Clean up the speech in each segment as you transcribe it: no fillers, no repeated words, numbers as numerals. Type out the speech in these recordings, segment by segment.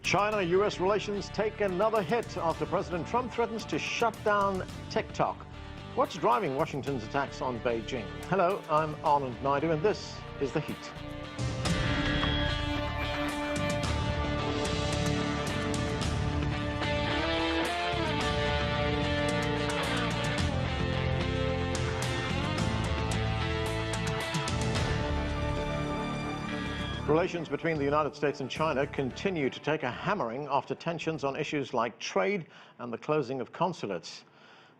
China-U.S. relations take another hit after President Trump threatens to shut down TikTok. What's driving Washington's attacks on Beijing? Hello, I'm Anand Naidu, and this is The Heat. Relations between the United States and China continue to take a hammering after tensions on issues like trade and the closing of consulates.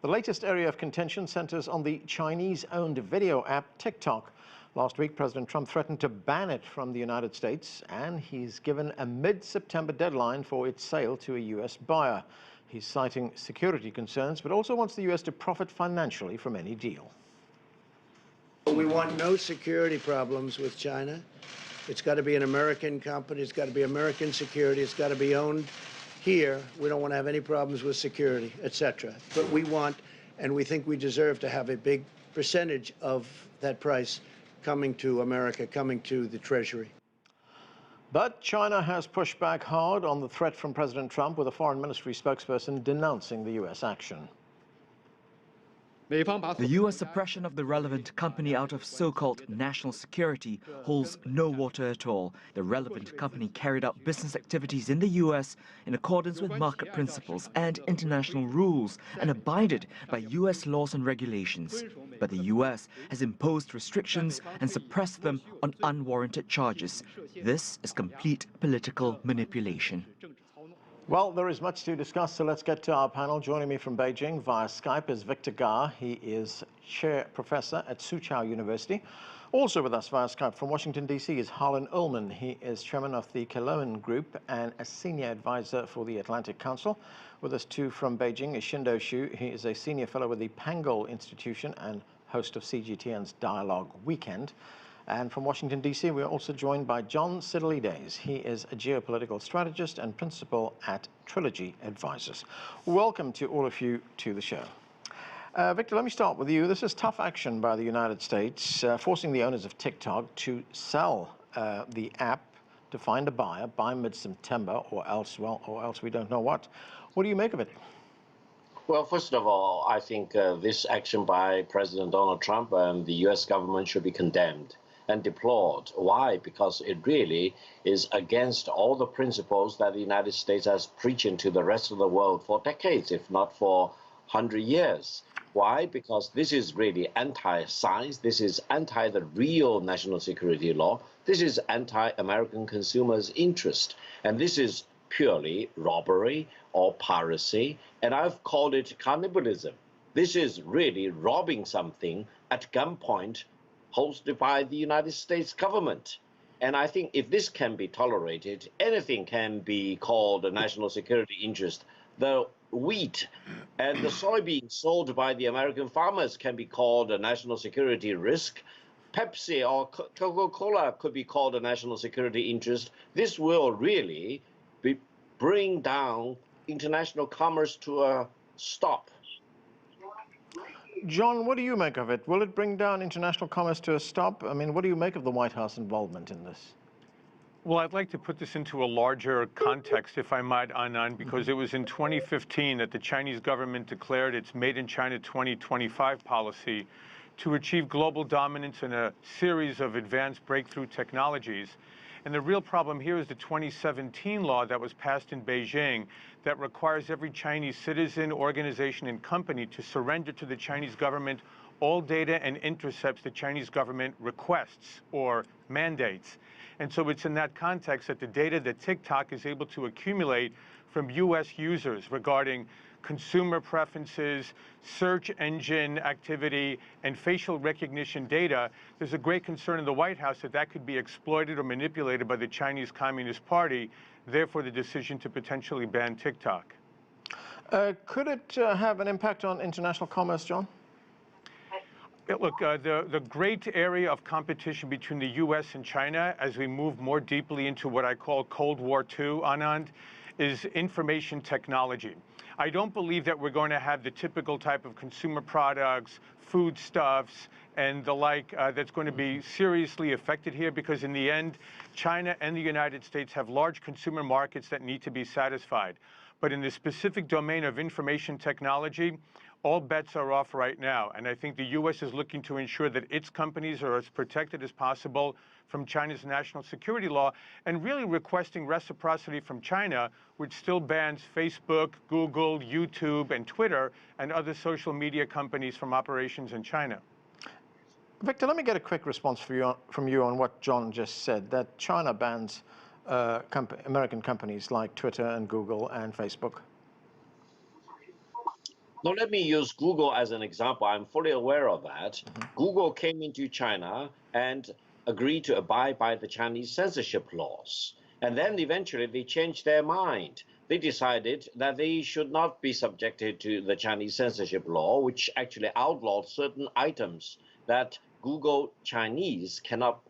The latest area of contention centers on the Chinese-owned video app TikTok. Last week, President Trump threatened to ban it from the United States, and he's given a mid-September deadline for its sale to a U.S. buyer. He's citing security concerns, but also wants the U.S. to profit financially from any deal. We want no security problems with China. It's got to be an American company. It's got to be American security. It's got to be owned here. We don't want to have any problems with security, etc. But we want, and we think we deserve to have a big percentage of that price coming to America, coming to the Treasury. But China has pushed back hard on the threat from President Trump, with a foreign ministry spokesperson denouncing the U.S. action. The U.S. suppression of the relevant company out of so-called national security holds no water at all. The relevant company carried out business activities in the U.S. in accordance with market principles and international rules and abided by U.S. laws and regulations. But the U.S. has imposed restrictions and suppressed them on unwarranted charges. This is complete political manipulation. Well, there is much to discuss, so let's get to our panel. Joining me from Beijing via Skype is Victor Ga. He is chair professor at Soochow University. Also with us via Skype from Washington, D.C. is Harlan Ullman. He is chairman of the Keloan Group and a senior advisor for the Atlantic Council. With us too from Beijing is Shindo Xu. He is a senior fellow with the Pangol Institution and host of CGTN's Dialogue Weekend. And from Washington, D.C., we are also joined by John Sidley-Days. He is a geopolitical strategist and principal at Trilogy Advisors. Welcome to all of you to the show. Victor, let me start with you. This is tough action by the United States, forcing the owners of TikTok to sell the app to find a buyer by mid-September, or else we don't know what. What do you make of it? Well, first of all, I think this action by President Donald Trump and the U.S. government should be condemned and deplored. Why? Because it really is against all the principles that the United States has preaching to the rest of the world for decades, if not for 100 years. Why? Because this is really anti-science. This is anti the real national security law. This is anti-American consumers' interest. And this is purely robbery or piracy. And I've called it cannibalism. This is really robbing something at gunpoint, hosted by the United States government. And I think if this can be tolerated, anything can be called a national security interest. The wheat and the soybean sold by the American farmers can be called a national security risk. Pepsi or Coca-Cola could be called a national security interest. This will really bring down international commerce to a stop. John, what do you make of it? Will it bring down international commerce to a stop? I mean, what do you make of the White House involvement in this? Well, I'd like to put this into a larger context, if I might, Anand, because it was in 2015 that the Chinese government declared its Made in China 2025 policy to achieve global dominance in a series of advanced breakthrough technologies. And the real problem here is the 2017 law that was passed in Beijing that requires every Chinese citizen, organization, and company to surrender to the Chinese government all data and intercepts the Chinese government requests or mandates. And so it's in that context that the data that TikTok is able to accumulate from U.S. users regarding consumer preferences, search engine activity, and facial recognition data, there's a great concern in the White House that that could be exploited or manipulated by the Chinese Communist Party, therefore the decision to potentially ban TikTok. Could it have an impact on international commerce, John? Look, the great area of competition between the U.S. and China, as we move more deeply into what I call Cold War II, Anand, is information technology. I don't believe that we're going to have the typical type of consumer products, foodstuffs, and the like that's going to be seriously affected here, because in the end, China and the United States have large consumer markets that need to be satisfied. But in the specific domain of information technology, all bets are off right now. And I think the U.S. is looking to ensure that its companies are as protected as possible from China's national security law, and really requesting reciprocity from China, which still bans Facebook, Google, YouTube, and Twitter, and other social media companies from operations in China. Victor, let me get a quick response from you on what John just said, that China bans American companies like Twitter and Google and Facebook. Now, let me use Google as an example. I'm fully aware of that. Google came into China and agreed to abide by the Chinese censorship laws. And then eventually they changed their mind. They decided that they should not be subjected to the Chinese censorship law, which actually outlawed certain items that Google Chinese cannot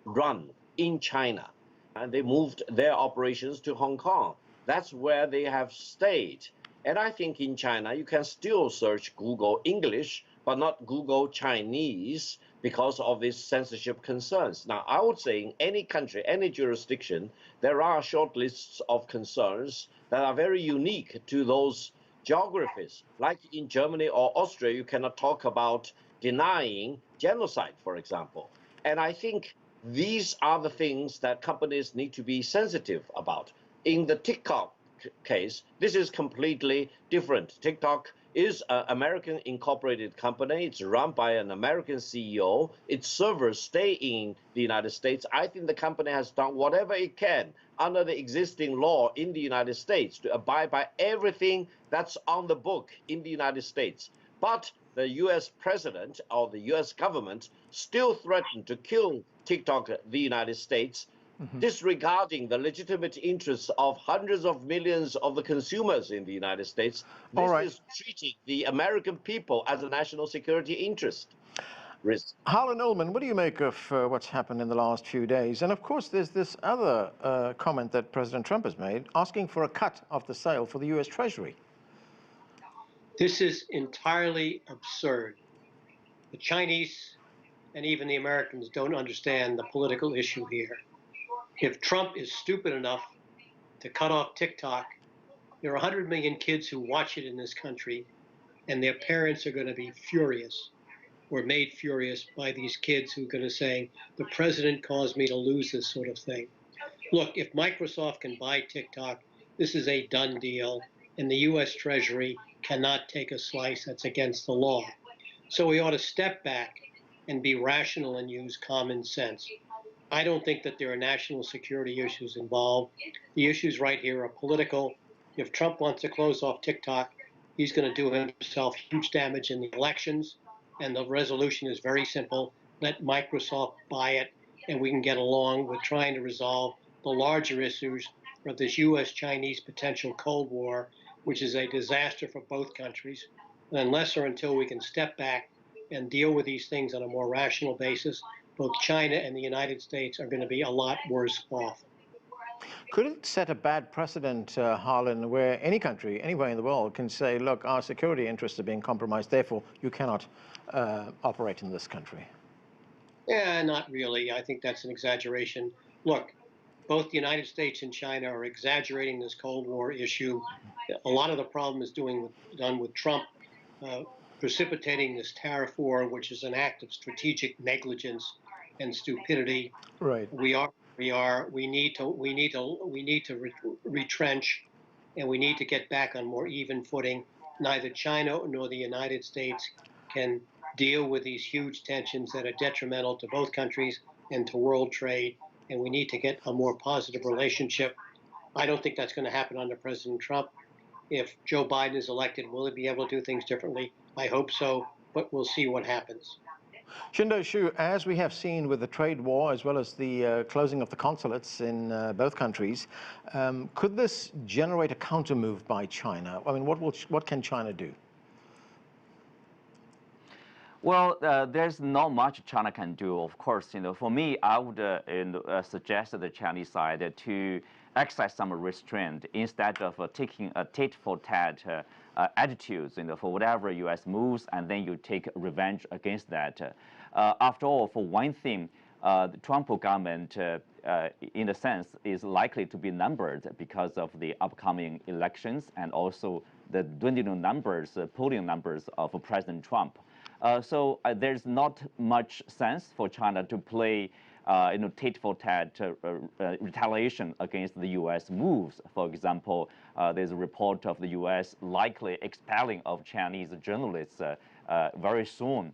run in China. And they moved their operations to Hong Kong. That's where they have stayed. And I think in China, you can still search Google English, but not Google Chinese, because of these censorship concerns. Now, I would say in any country, any jurisdiction, there are short lists of concerns that are very unique to those geographies. Like in Germany or Austria, you cannot talk about denying genocide, for example. And I think these are the things that companies need to be sensitive about. In the TikTok case, this is completely different. TikTok is an American incorporated company. It's run by an American CEO. Its servers stay in the United States. I think the company has done whatever it can under the existing law in the United States to abide by everything that's on the book in the United States. But the U.S. president or the U.S. government still threatened to kill TikTok, the United States, disregarding the legitimate interests of hundreds of millions of the consumers in the United States. This is treating the American people as a national security interest risk. Harlan Ullman, what do you make of what's happened in the last few days? And of course, there's this other comment that President Trump has made, asking for a cut of the sale for the U.S. Treasury. This is entirely absurd. The Chinese and even the Americans don't understand the political issue here. If Trump is stupid enough to cut off TikTok, there are 100 million kids who watch it in this country, and their parents are going to be furious, or made furious by these kids who are going to say, the president caused me to lose this sort of thing. Look, if Microsoft can buy TikTok, this is a done deal, and the U.S. Treasury cannot take a slice. That's against the law. So we ought to step back and be rational and use common sense. I don't think that there are national security issues involved. The issues right here are political. If Trump wants to close off TikTok, he's going to do himself huge damage in the elections. And the resolution is very simple. Let Microsoft buy it, and we can get along with trying to resolve the larger issues of this U.S.-Chinese potential Cold War, which is a disaster for both countries. And unless or until we can step back and deal with these things on a more rational basis, both China and the United States are going to be a lot worse off. Could it set a bad precedent, Harlan, where any country, anywhere in the world, can say, look, our security interests are being compromised, therefore you cannot operate in this country? Yeah, not really. I think that's an exaggeration. Look, both the United States and China are exaggerating this Cold War issue. A lot of the problem is done with Trump precipitating this tariff war, which is an act of strategic negligence and stupidity. Right. We need to retrench, and we need to get back on more even footing. Neither China nor the United States can deal with these huge tensions that are detrimental to both countries and to world trade, and we need to get a more positive relationship. I don't think that's going to happen under President Trump. If Joe Biden is elected, will he be able to do things differently? I hope so, but we'll see what happens. Shindo Shu, as we have seen with the trade war as well as the closing of the consulates in both countries, could this generate a counter move by China? I mean, what can China do? Well, there's not much China can do. Of course, for me, I would suggest to the Chinese side to exercise some restraint instead of taking a tit-for-tat attitudes, for whatever U.S. moves, and then you take revenge against that. After all, for one thing, the Trump government, in a sense, is likely to be numbered because of the upcoming elections and also the dwindling numbers, polling numbers of President Trump. So there's not much sense for China to play, tit-for-tat retaliation against the U.S. moves. For example, there's a report of the U.S. likely expelling of Chinese journalists very soon.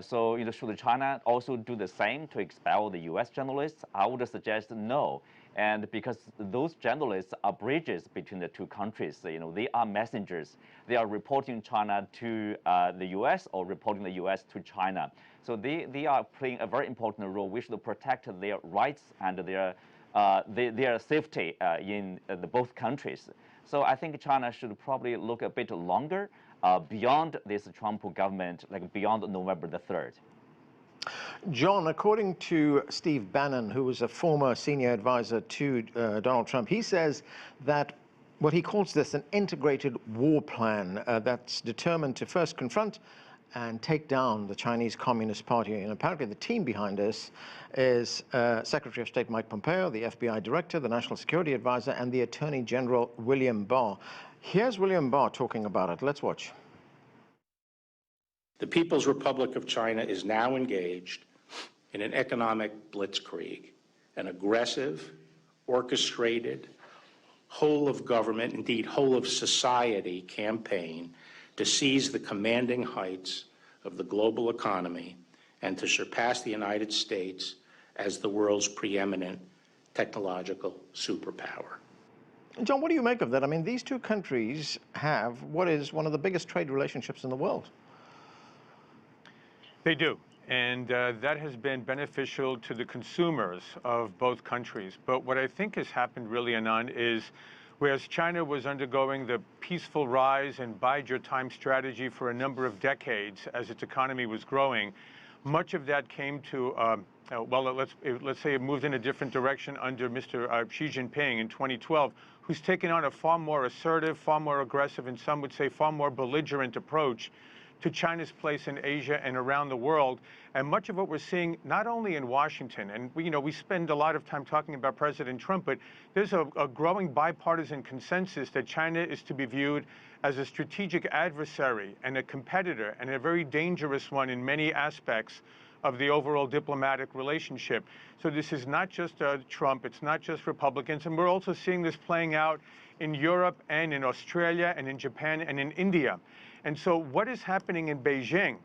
So, should China also do the same to expel the U.S. journalists? I would suggest no. And because those journalists are bridges between the two countries, they are messengers. They are reporting China to the U.S. or reporting the U.S. to China. So they are playing a very important role. We should protect their rights and their safety in both countries. So I think China should probably look a bit longer beyond this Trump government, like beyond November the 3rd. John, according to Steve Bannon, who was a former senior advisor to Donald Trump, he says that what he calls this an integrated war plan that's determined to first confront and take down the Chinese Communist Party. And apparently the team behind this is Secretary of State Mike Pompeo, the FBI Director, the National Security Advisor, and the Attorney General William Barr. Here's William Barr talking about it. Let's watch. The People's Republic of China is now engaged in an economic blitzkrieg, an aggressive, orchestrated, whole of government, indeed whole of society campaign to seize the commanding heights of the global economy and to surpass the United States as the world's preeminent technological superpower. John, what do you make of that? I mean, these two countries have what is one of the biggest trade relationships in the world. They do. And that has been beneficial to the consumers of both countries. But what I think has happened really, Anand, is whereas China was undergoing the peaceful rise and bide your time strategy for a number of decades as its economy was growing, much of that came to, let's say it moved in a different direction under Mr. Xi Jinping in 2012, who's taken on a far more assertive, far more aggressive, and some would say far more belligerent approach to China's place in Asia and around the world. And much of what we're seeing, not only in Washington, and we spend a lot of time talking about President Trump, but there's a growing bipartisan consensus that China is to be viewed as a strategic adversary and a competitor, and a very dangerous one in many aspects of the overall diplomatic relationship. So this is not just Trump, it's not just Republicans, and we're also seeing this playing out in Europe and in Australia and in Japan and in India. And so what is happening in Beijing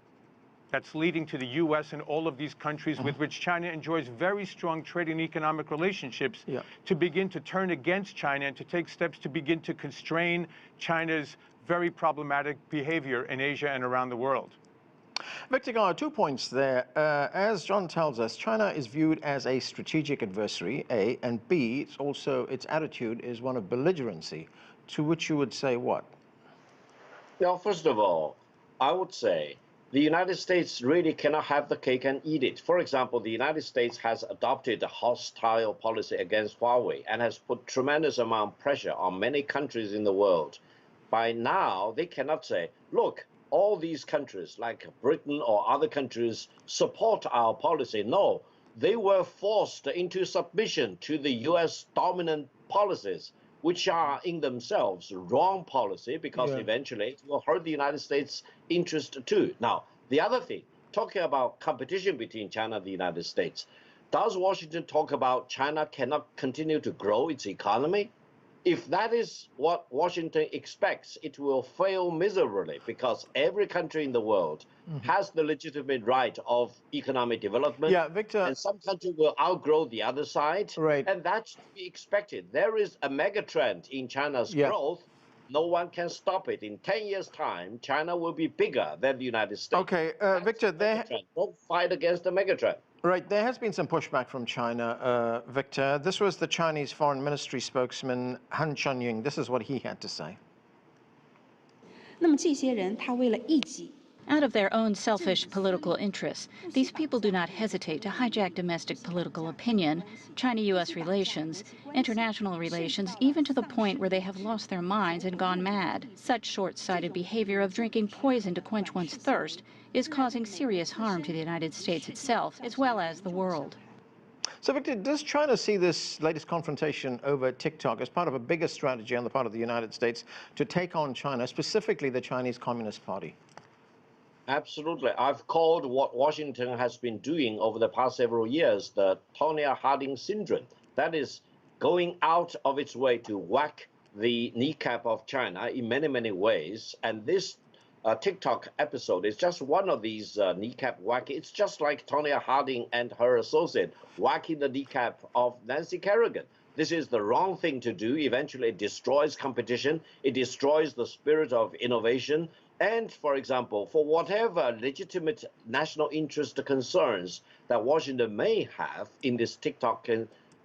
that's leading to the U.S. and all of these countries with which China enjoys very strong trade and economic relationships to begin to turn against China and to take steps to begin to constrain China's very problematic behavior in Asia and around the world? Victor Garr, 2 points there. As John tells us, China is viewed as a strategic adversary, A, and B, it's also its attitude is one of belligerency, to which you would say what? Well, first of all, I would say the United States really cannot have the cake and eat it. For example, the United States has adopted a hostile policy against Huawei and has put tremendous amount of pressure on many countries in the world. By now, they cannot say, look, all these countries like Britain or other countries support our policy. No, they were forced into submission to the U.S. dominant policies, which are in themselves wrong policy because eventually it will hurt the United States' interest too. Now, the other thing, talking about competition between China and the United States, does Washington talk about China cannot continue to grow its economy? If that is what Washington expects, it will fail miserably because every country in the world has the legitimate right of economic development. Yeah, Victor. And some country will outgrow the other side. Right. And that's to be expected. There is a mega trend in China's growth. No one can stop it. In 10 years' time, China will be bigger than the United States. Okay, Victor, don't fight against the mega trend. Right, there has been some pushback from China, Victor. This was the Chinese Foreign Ministry spokesman Han Chunying. This is what he had to say. 那么这些人他为了一己 Out of their own selfish political interests, these people do not hesitate to hijack domestic political opinion, China-U.S. relations, international relations, even to the point where they have lost their minds and gone mad. Such short-sighted behavior of drinking poison to quench one's thirst is causing serious harm to the United States itself, as well as the world. So, Victor, does China see this latest confrontation over TikTok as part of a bigger strategy on the part of the United States to take on China, specifically the Chinese Communist Party? Absolutely. I've called what Washington has been doing over the past several years the Tonya Harding syndrome. That is going out of its way to whack the kneecap of China in many, many ways. And this TikTok episode is just one of these kneecap whack. It's just like Tonya Harding and her associate whacking the kneecap of Nancy Kerrigan. This is the wrong thing to do. Eventually, it destroys competition. It destroys the spirit of innovation. And, for example, for whatever legitimate national interest concerns that Washington may have in this TikTok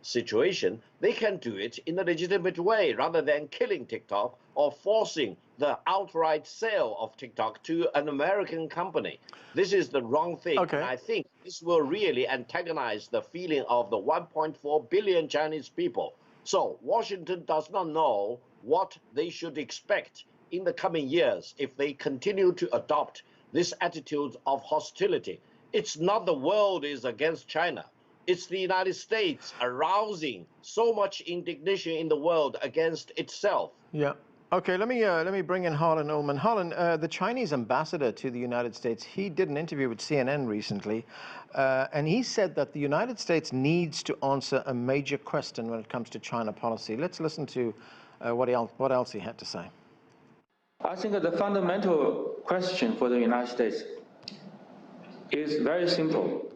situation, they can do it in a legitimate way rather than killing TikTok or forcing the outright sale of TikTok to an American company. This is the wrong thing. Okay. And I think this will really antagonize the feeling of the 1.4 billion Chinese people. So Washington does not know what they should expect in the coming years if they continue to adopt this attitude of hostility. It's not the world is against China. It's the United States arousing so much indignation in the world against itself. Yeah. Okay, let me bring in Harlan Ullman. Harlan, the Chinese ambassador to the United States, he did an interview with CNN recently, and he said that the United States needs to answer a major question when it comes to China policy. Let's listen to what else he had to say. I think the fundamental question for the United States is very simple.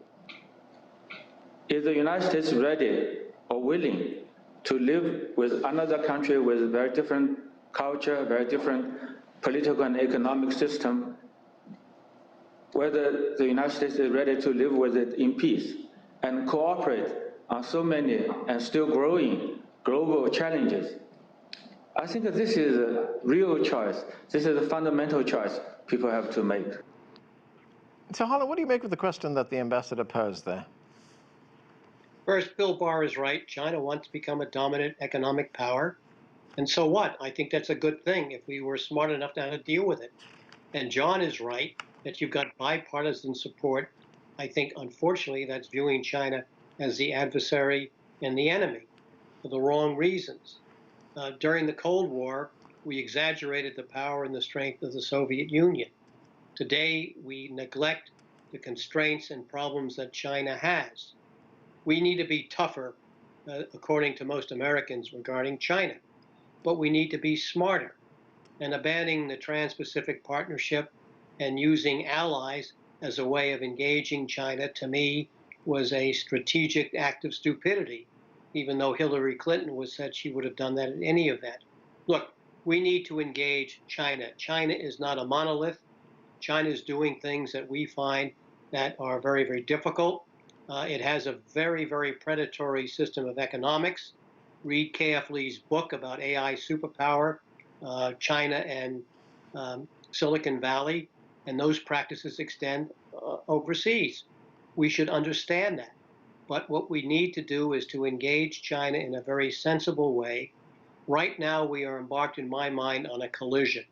Is the United States ready or willing to live with another country with very different culture, very different political and economic system, whether the United States is ready to live with it in peace and cooperate on so many and still growing global challenges? I think that this is a real choice. This is a fundamental choice people have to make. So, Harlan, what do you make of the question that the ambassador posed there? First, Bill Barr is right. China wants to become a dominant economic power. And so what? I think that's a good thing if we were smart enough to how to deal with it. And John is right that you've got bipartisan support. I think, unfortunately, that's viewing China as the adversary and the enemy for the wrong reasons. During the Cold War, we exaggerated the power and the strength of the Soviet Union. Today, we neglect the constraints and problems that China has. We need to be tougher, according to most Americans, regarding China. But we need to be smarter. And abandoning the Trans-Pacific Partnership and using allies as a way of engaging China, to me, was a strategic act of stupidity, even though Hillary Clinton was said she would have done that in any event. Look, we need to engage China. China is not a monolith. China is doing things that we find that are very, very difficult. It has a very, very predatory system of economics. Read K.F. Lee's book about AI superpower, China and Silicon Valley, and those practices extend overseas. We should understand that. But what we need to do is to engage China in a very sensible way. Right now, we are embarked, in my mind, on a collision.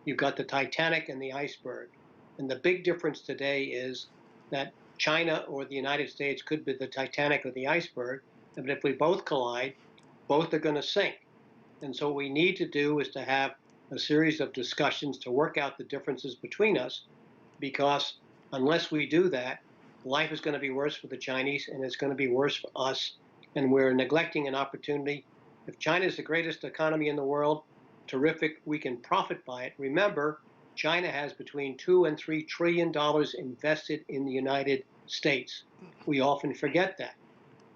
You've got the Titanic and the iceberg. And the big difference today is that China or the United States could be the Titanic or the iceberg. But if we both collide, both are going to sink. And so what we need to do is to have a series of discussions to work out the differences between us, because unless we do that, life is going to be worse for the Chinese and it's going to be worse for us. And we're neglecting an opportunity. If China is the greatest economy in the world, terrific, we can profit by it. Remember, China has between $2 and $3 trillion invested in the United States. We often forget that.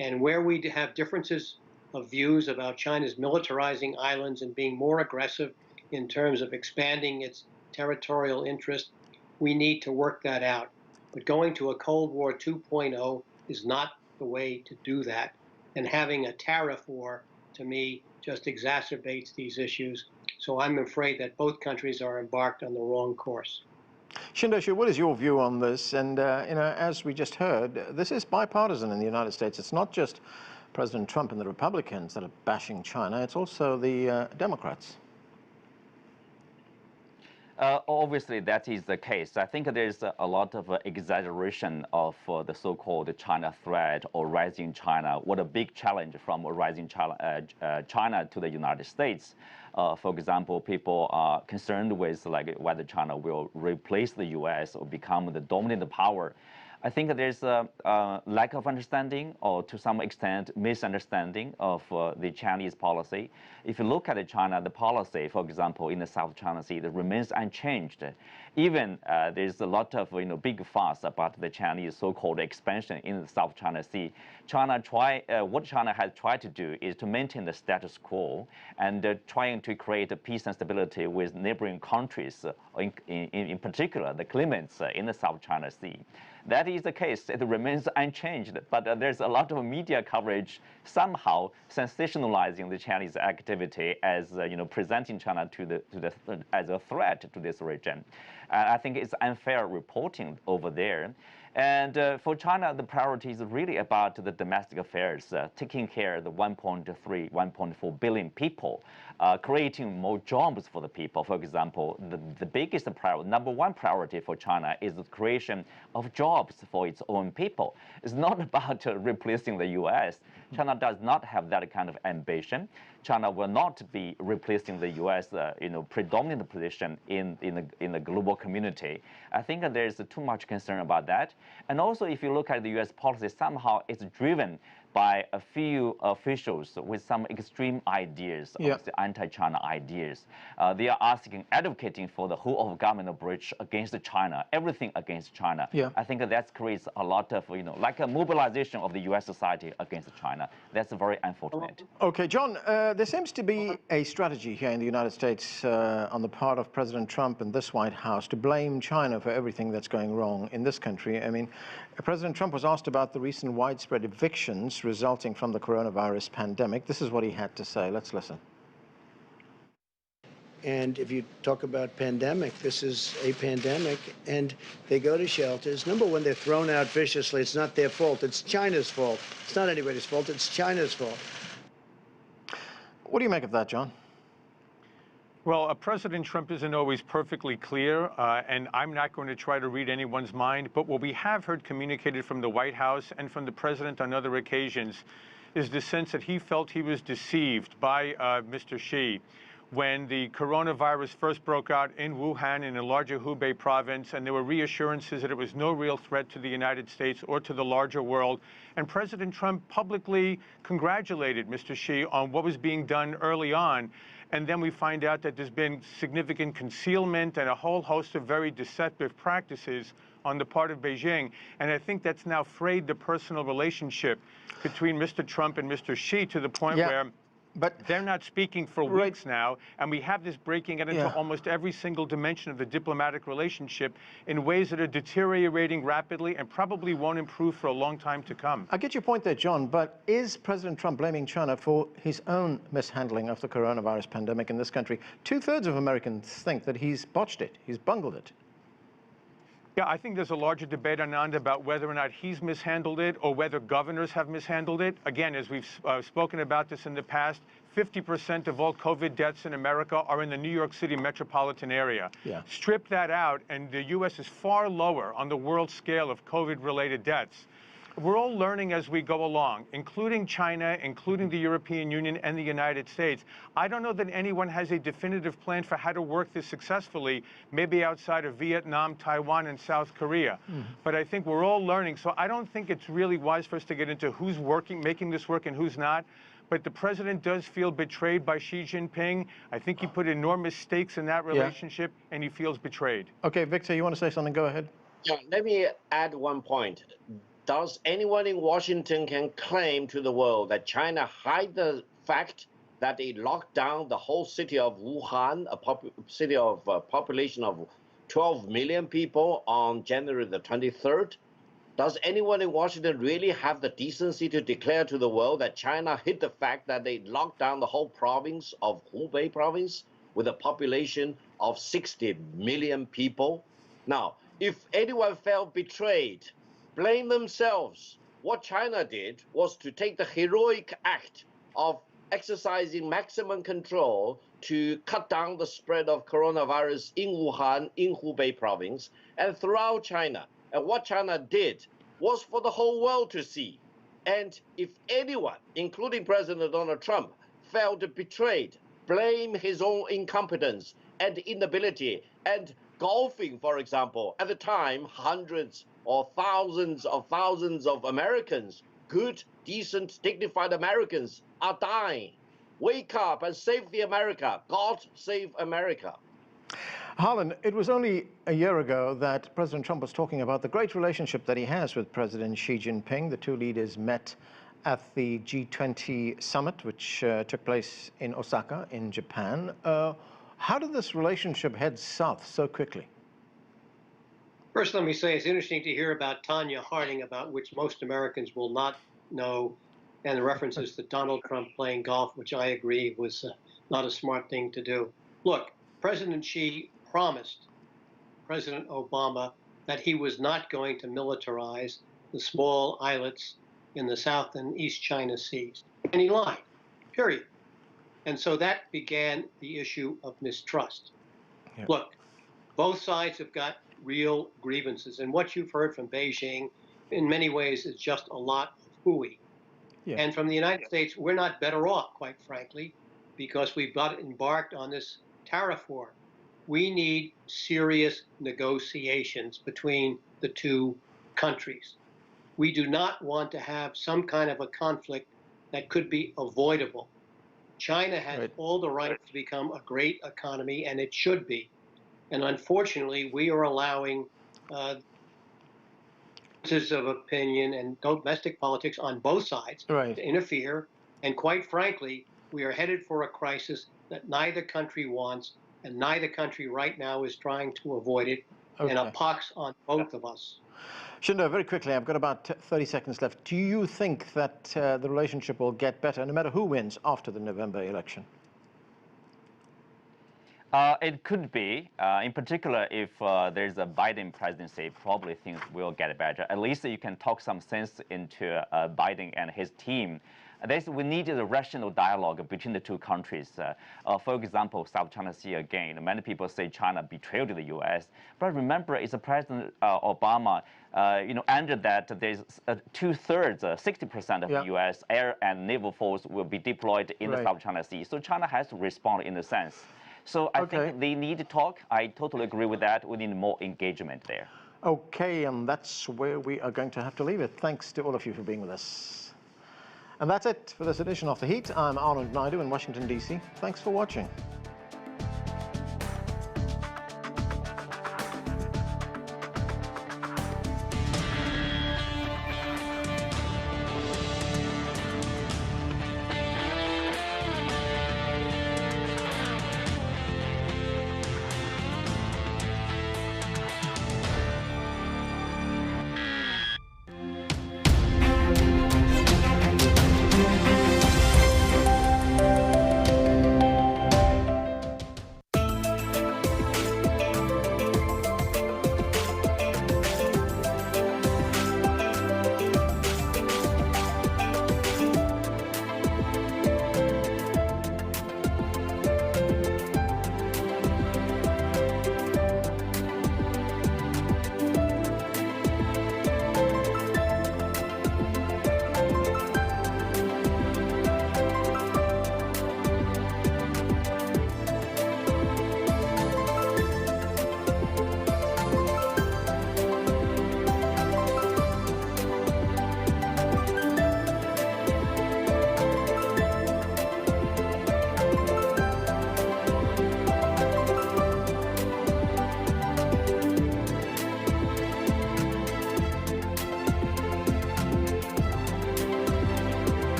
And where we have differences of views about China's militarizing islands and being more aggressive in terms of expanding its territorial interest, we need to work that out. But going to a Cold War 2.0 is not the way to do that. And having a tariff war, to me, just exacerbates these issues. So I'm afraid that both countries are embarked on the wrong course. Shindoshi, what is your view on this? And, as we just heard, this is bipartisan in the United States. It's not just President Trump and the Republicans that are bashing China, it's also the Democrats. Obviously, that is the case. I think there's a lot of exaggeration of the so-called China threat or rising China. What a big challenge from rising China to the United States. For example, people are concerned with whether China will replace the U.S. or become the dominant power. I think there's a lack of understanding, or to some extent misunderstanding of the Chinese policy. If you look at China, the policy, for example, in the South China Sea, that remains unchanged. Even there's a lot of big fuss about the Chinese so-called expansion in the South China Sea. What China has tried to do is to maintain the status quo and trying to create peace and stability with neighboring countries, in particular the claimants in the South China Sea. That is the case. It remains unchanged, but there's a lot of media coverage somehow sensationalizing the Chinese activity as presenting China as a threat to this region. I think it's unfair reporting over there. And for China, the priority is really about the domestic affairs, taking care of the 1.4 billion people, creating more jobs for the people. For example, the biggest priority, number one priority for China is the creation of jobs for its own people. It's not about replacing the U.S. China does not have that kind of ambition. China will not be replacing the U.S. Predominant position in the global community. I think there's too much concern about that. And also, if you look at the U.S. policy, somehow it's driven by a few officials with some extreme ideas, anti-China ideas. They are advocating for the whole of government approach against China, everything against China. I think that creates a lot of, like a mobilization of the U.S. society against China. That's very unfortunate. Okay, John, there seems to be a strategy here in the United States on the part of President Trump and this White House to blame China for everything that's going wrong in this country. I mean, President Trump was asked about the recent widespread evictions resulting from the coronavirus pandemic. This is what he had to say. Let's listen. And if you talk about pandemic, this is a pandemic, and they go to shelters. Number one, they're thrown out viciously. It's not their fault. It's China's fault. It's not anybody's fault. It's China's fault. What do you make of that, John? Well, President Trump isn't always perfectly clear, and I'm not going to try to read anyone's mind, but what we have heard communicated from the White House and from the president on other occasions is the sense that he felt he was deceived by Mr. Xi when the coronavirus first broke out in Wuhan in the larger Hubei province, and there were reassurances that it was no real threat to the United States or to the larger world. And President Trump publicly congratulated Mr. Xi on what was being done early on. And then we find out that there's been significant concealment and a whole host of very deceptive practices on the part of Beijing. And I think that's now frayed the personal relationship between Mr. Trump and Mr. Xi to the point where they're not speaking for weeks now, and we have this breaking out into almost every single dimension of the diplomatic relationship in ways that are deteriorating rapidly and probably won't improve for a long time to come. I get your point there, John, but is President Trump blaming China for his own mishandling of the coronavirus pandemic in this country? 2/3 of Americans think that he's botched it, he's bungled it. Yeah, I think there's a larger debate, Anand, about whether or not he's mishandled it or whether governors have mishandled it. Again, as we've spoken about this in the past, 50% of all COVID deaths in America are in the New York City metropolitan area. Strip that out, and the U.S. is far lower on the world scale of COVID-related deaths. We're all learning as we go along, including China, including the European Union and the United States. I don't know that anyone has a definitive plan for how to work this successfully, maybe outside of Vietnam, Taiwan, and South Korea. But I think we're all learning. So I don't think it's really wise for us to get into who's making this work and who's not. But the president does feel betrayed by Xi Jinping. I think he put enormous stakes in that relationship, and he feels betrayed. Okay, Victor, you want to say something? Go ahead. Yeah, let me add one point. Does anyone in Washington can claim to the world that China hide the fact that it locked down the whole city of Wuhan, a city of a population of 12 million people on January the 23rd? Does anyone in Washington really have the decency to declare to the world that China hid the fact that they locked down the whole province of Hubei province with a population of 60 million people? Now, if anyone felt betrayed, blame themselves. What China did was to take the heroic act of exercising maximum control to cut down the spread of coronavirus in Wuhan, in Hubei province, and throughout China. And what China did was for the whole world to see. And if anyone, including President Donald Trump, felt betrayed, blame his own incompetence and inability, and golfing, for example, at the time, hundreds or thousands of Americans, good, decent, dignified Americans, are dying. Wake up and save the America. God save America. Harlan, it was only a year ago that President Trump was talking about the great relationship that he has with President Xi Jinping. The two leaders met at the G20 summit, which took place in Osaka in Japan. How did this relationship head south so quickly? First, let me say it's interesting to hear about Tanya Harding, about which most Americans will not know, and the references to Donald Trump playing golf, which I agree was not a smart thing to do. Look, President Xi promised President Obama that he was not going to militarize the small islets in the South and East China Seas. And he lied, period. And so that began the issue of mistrust. Yep. Look, both sides have got real grievances. And what you've heard from Beijing, in many ways, is just a lot of hooey. Yeah. And from the United States, we're not better off, quite frankly, because we've got embarked on this tariff war. We need serious negotiations between the two countries. We do not want to have some kind of a conflict that could be avoidable. China has all the rights to become a great economy, and it should be. And unfortunately, we are allowing differences of opinion and domestic politics on both sides to interfere. And quite frankly, we are headed for a crisis that neither country wants, and neither country right now is trying to avoid it, and a pox on both of us. Shindo, very quickly, I've got about 30 seconds left. Do you think that the relationship will get better, no matter who wins after the November election? It could be. In particular, if there's a Biden presidency, probably things will get better. At least you can talk some sense into Biden and his team. We need a rational dialogue between the two countries. For example, South China Sea again. Many people say China betrayed the U.S. But remember, it's President Obama, under that there's 2/3, 60% of the U.S. air and naval force will be deployed in the South China Sea. So China has to respond in a sense. So I think they need to talk. I totally agree with that. We need more engagement there. Okay, and that's where we are going to have to leave it. Thanks to all of you for being with us. And that's it for this edition of The Heat. I'm Arnold Naidu in Washington, D.C. Thanks for watching.